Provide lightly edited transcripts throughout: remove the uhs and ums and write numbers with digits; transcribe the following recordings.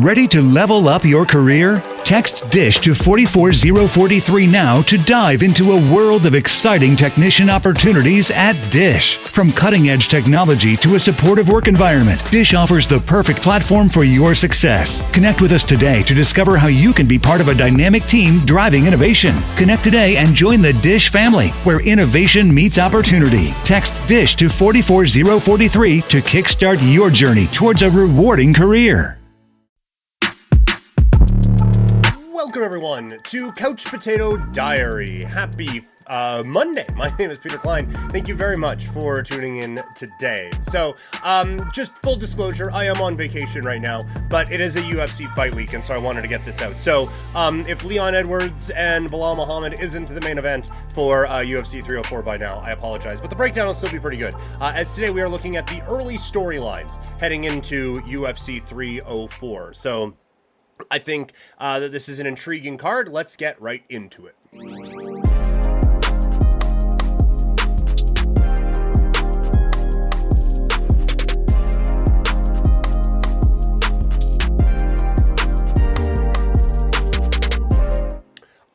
Ready to level up your career? Text DISH to 44043 now to dive into a world of exciting technician opportunities at DISH. From cutting-edge technology to a supportive work environment, DISH offers the perfect platform for your success. Connect with us today to discover how you can be part of a dynamic team driving innovation. Connect today and join the DISH family, where innovation meets opportunity. Text DISH to 44043 to kickstart your journey towards a rewarding career. Welcome, everyone, to Couch Potato Diary. Happy Monday. My name is Peter Klein. Thank you very much for tuning in today. So, just full disclosure, I am on vacation right now, but it is a UFC fight week, and so I wanted to get this out. So, if Leon Edwards and Bilal Muhammad isn't the main event for UFC 304 by now, I apologize, but the breakdown will still be pretty good. As today we are looking at the early storylines heading into UFC 304. So, I think that this is an intriguing card. Let's get right into it.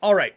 All right.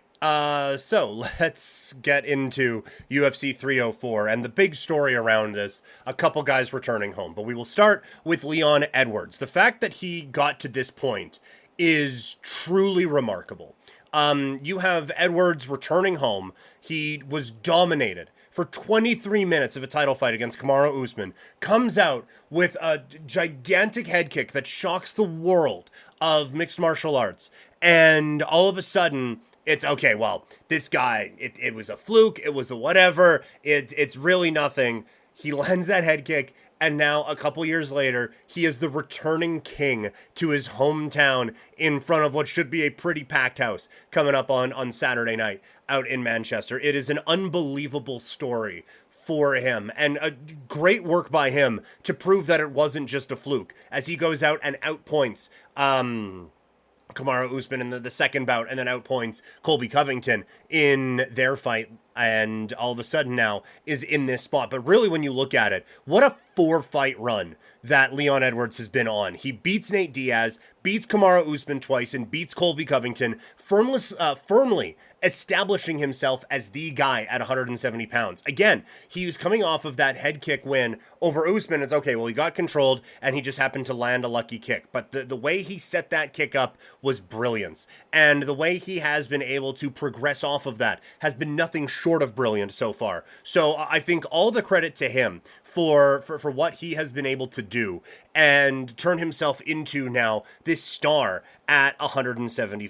So let's get into UFC 304 and the big story around this, a couple guys returning home. But we will start with Leon Edwards. The fact that he got to this point is truly remarkable. You have Edwards returning home. He was dominated for 23 minutes of a title fight against Kamaru Usman, comes out with a gigantic head kick that shocks the world of mixed martial arts. And all of a sudden, it's okay, well, this guy, it was a fluke, it was a whatever, it's really nothing. He lands that head kick, and now a couple years later, he is the returning king to his hometown in front of what should be a pretty packed house coming up on Saturday night out in Manchester. It is an unbelievable story for him, and a great work by him to prove that it wasn't just a fluke, as he goes out and outpoints Kamaru Usman in the second bout, and then outpoints Colby Covington in their fight, and all of a sudden now is in this spot. But really, when you look at it, what a 4-fight run that Leon Edwards has been on. He beats Nate Diaz, beats Kamaru Usman twice, and beats Colby Covington, firmly establishing himself as the guy at 170 pounds. Again, he was coming off of that head kick win over Usman. It's okay, well, he got controlled, and he just happened to land a lucky kick. But the way he set that kick up was brilliance. And the way he has been able to progress off of that has been nothing short of brilliant so far. So I think all the credit to him for what he has been able to do and turn himself into now this star at 170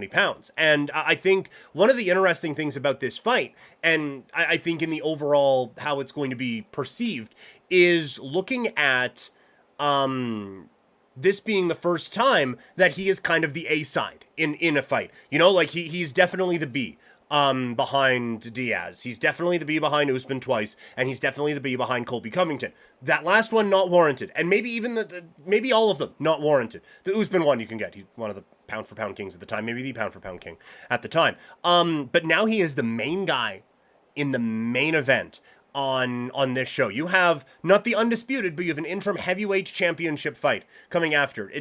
pounds. And I think one of the interesting things about this fight, and I think in the overall how it's going to be perceived, is looking at this being the first time that he is kind of the A side in a fight. You know, like he's definitely the B behind Diaz. He's definitely the B behind Usman twice, and he's definitely the B behind Colby Covington. That last one not warranted, and maybe even maybe all of them not warranted. The Usman one you can get. He's one of the pound for pound kings at the time, maybe the pound for pound king at the time. But now he is the main guy in the main event on this show. You have not the undisputed, but you have an interim heavyweight championship fight coming after.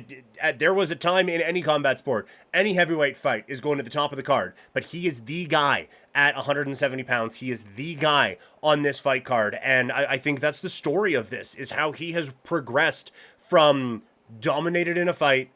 There was a time in any combat sport, any heavyweight fight is going to the top of the card, but he is the guy at 170 pounds. He is the guy on this fight card, and I think that's the story of this, is how he has progressed from dominated in a fight,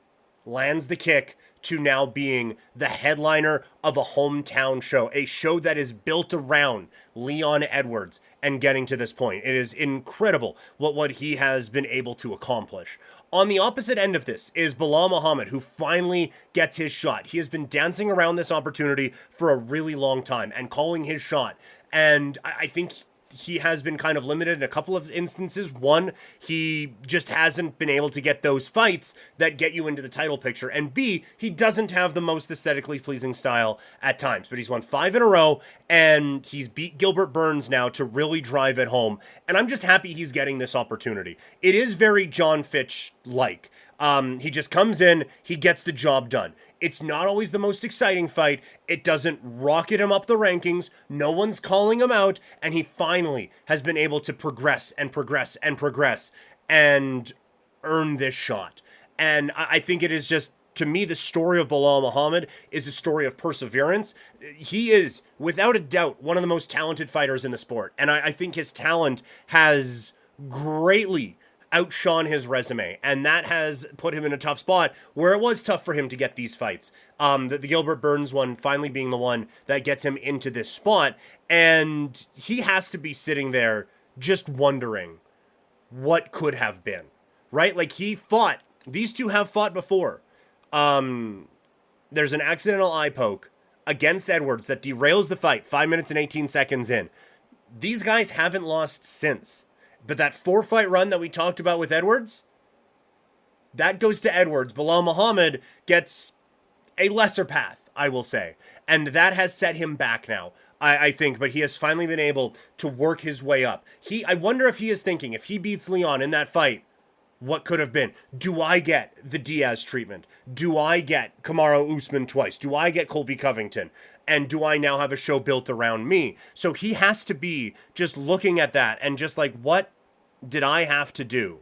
lands the kick, to now being the headliner of a hometown show, a show that is built around Leon Edwards and getting to this point. It is incredible what he has been able to accomplish. On the opposite end of this is Bilal Muhammad, who finally gets his shot. He has been dancing around this opportunity for a really long time and calling his shot. And I think he has been kind of limited in a couple of instances. One, he just hasn't been able to get those fights that get you into the title picture. And B, he doesn't have the most aesthetically pleasing style at times. But he's won 5 in a row, and he's beat Gilbert Burns now to really drive it home. And I'm just happy he's getting this opportunity. It is very John Fitch-like. He just comes in, he gets the job done. It's not always the most exciting fight. It doesn't rocket him up the rankings. No one's calling him out. And he finally has been able to progress and progress and progress and earn this shot. And I think it is just, to me, the story of Bilal Muhammad is a story of perseverance. He is, without a doubt, one of the most talented fighters in the sport. And I think his talent has greatly outshone his resume, and that has put him in a tough spot where it was tough for him to get these fights. The Gilbert Burns one finally being the one that gets him into this spot, and he has to be sitting there just wondering what could have been, right? Like, these two have fought before. There's an accidental eye poke against Edwards that derails the fight 5 minutes and 18 seconds in. These guys haven't lost since. But that 4-fight run that we talked about with Edwards, that goes to Edwards. Bilal Muhammad gets a lesser path, I will say. And that has set him back now, I think. But he has finally been able to work his way up. I wonder if he is thinking, if he beats Leon in that fight, what could have been? Do I get the Diaz treatment? Do I get Kamaru Usman twice? Do I get Colby Covington? And do I now have a show built around me? So he has to be just looking at that and just like, what did I have to do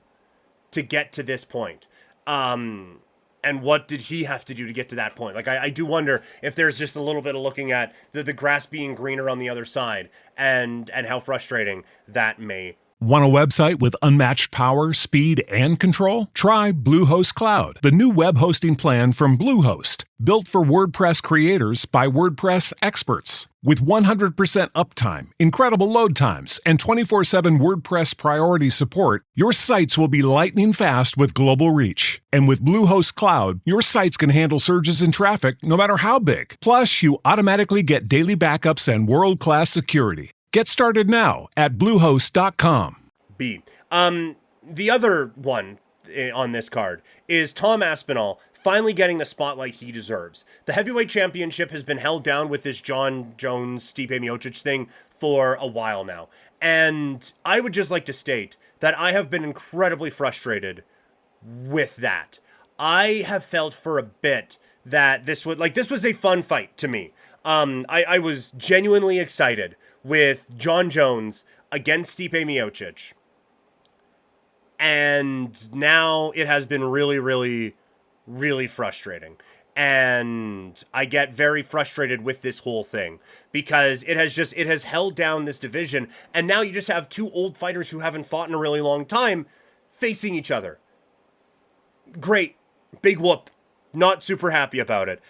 to get to this point? And what did he have to do to get to that point? Like, I do wonder if there's just a little bit of looking at the grass being greener on the other side and how frustrating that may. Want a website with unmatched power, speed, and control? Try Bluehost Cloud, the new web hosting plan from Bluehost, built for WordPress creators by WordPress experts. With 100% uptime, incredible load times, and 24/7 WordPress priority support, your sites will be lightning fast with global reach. And with Bluehost Cloud, your sites can handle surges in traffic no matter how big. Plus, you automatically get daily backups and world-class security. Get started now at Bluehost.com. The other one on this card is Tom Aspinall finally getting the spotlight he deserves. The heavyweight championship has been held down with this John Jones, Stipe Miocic thing for a while now. And I would just like to state that I have been incredibly frustrated with that. I have felt for a bit that this was a fun fight to me. I was genuinely excited with John Jones against Stipe Miocic. And now it has been really, really, really frustrating. And I get very frustrated with this whole thing because it has held down this division. And now you just have two old fighters who haven't fought in a really long time facing each other. Great. Big whoop. Not super happy about it.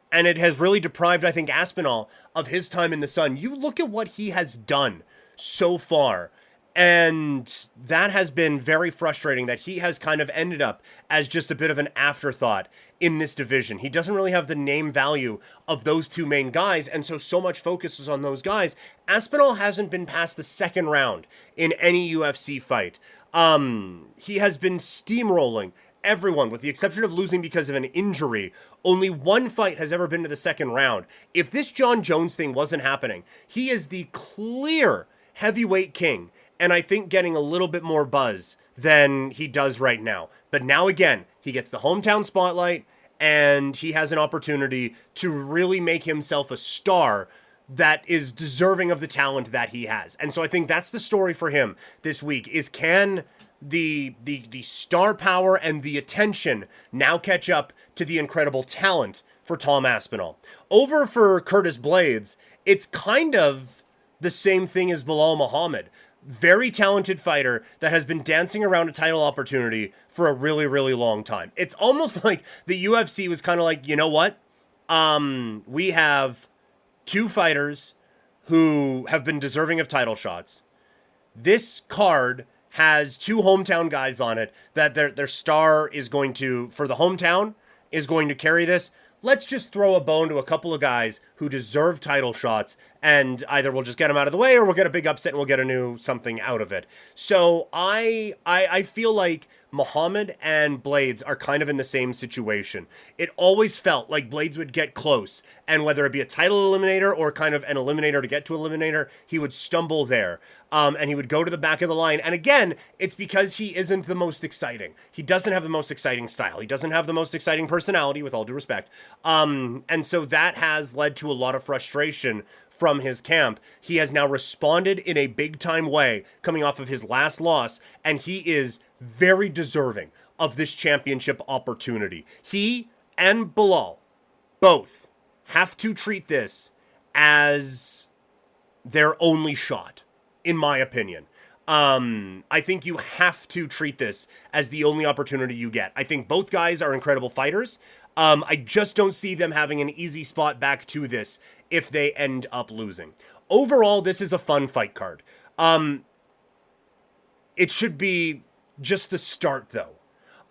And it has really deprived, I think, Aspinall of his time in the sun. You look at what he has done so far, and that has been very frustrating that he has kind of ended up as just a bit of an afterthought in this division. He doesn't really have the name value of those two main guys, and so much focus is on those guys. Aspinall hasn't been past the second round in any UFC fight. He has been steamrolling everyone, with the exception of losing because of an injury. Only one fight has ever been to the second round. If this John Jones thing wasn't happening, he is the clear heavyweight king, and I think getting a little bit more buzz than he does right now. But now again, he gets the hometown spotlight, and he has an opportunity to really make himself a star that is deserving of the talent that he has. And so I think that's the story for him this week, is can the star power and the attention now catch up to the incredible talent for Tom Aspinall. Over for Curtis Blades, it's kind of the same thing as Bilal Muhammad. Very talented fighter that has been dancing around a title opportunity for a really, really long time. It's almost like the UFC was kind of like, you know what? We have two fighters who have been deserving of title shots. This card has two hometown guys on it that their star is going to, for the hometown, is going to carry this. Let's just throw a bone to a couple of guys who deserve title shots, and either we'll just get them out of the way or we'll get a big upset and we'll get a new something out of it. So I feel like Muhammad and Blades are kind of in the same situation. It always felt like Blades would get close, and whether it be a title eliminator or kind of an eliminator to get to eliminator, he would stumble there. And he would go to the back of the line. And again, it's because he isn't the most exciting. He doesn't have the most exciting style. He doesn't have the most exciting personality, with all due respect. And so that has led to a lot of frustration from his camp. He has now responded in a big-time way coming off of his last loss, and he is very deserving of this championship opportunity. He and Bilal both have to treat this as their only shot, in my opinion. I think you have to treat this as the only opportunity you get. I think both guys are incredible fighters. I just don't see them having an easy spot back to this if they end up losing. Overall, this is a fun fight card. It should be just the start, though,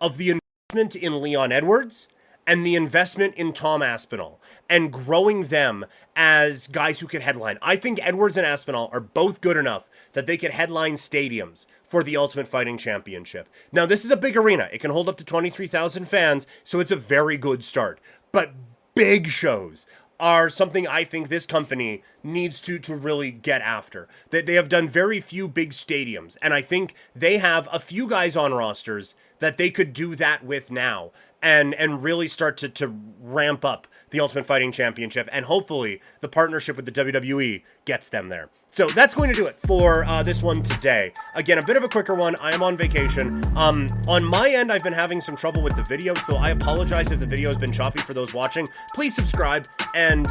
of the investment in Leon Edwards and the investment in Tom Aspinall and growing them as guys who could headline. I think Edwards and Aspinall are both good enough that they could headline stadiums for the Ultimate Fighting Championship. Now, this is a big arena. It can hold up to 23,000 fans, so it's a very good start. But big shows are something I think this company needs to really get after. They have done very few big stadiums, and I think they have a few guys on rosters that they could do that with now and really start to ramp up the Ultimate Fighting Championship, and hopefully the partnership with the WWE gets them there. So that's going to do it for this one today. Again, a bit of a quicker one. I am on vacation. On my end, I've been having some trouble with the video, so I apologize if the video has been choppy for those watching. Please subscribe and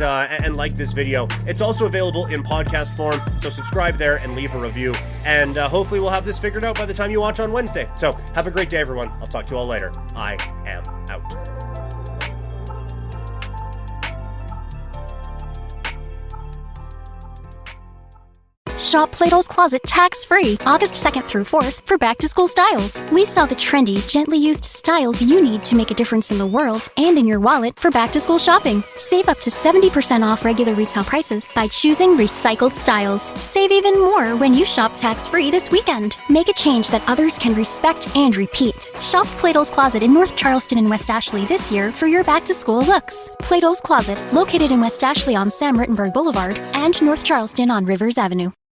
like this video. It's also available in podcast form, so subscribe there and leave a review. And hopefully we'll have this figured out by the time you watch on Wednesday. So have a great day, everyone. I'll talk to you all later. I am out. Shop Plato's Closet tax-free August 2nd through 4th for back-to-school styles. We sell the trendy, gently used styles you need to make a difference in the world and in your wallet for back-to-school shopping. Save up to 70% off regular retail prices by choosing recycled styles. Save even more when you shop tax-free this weekend. Make a change that others can respect and repeat. Shop Plato's Closet in North Charleston and West Ashley this year for your back-to-school looks. Plato's Closet, located in West Ashley on Sam Rittenberg Boulevard and North Charleston on Rivers Avenue.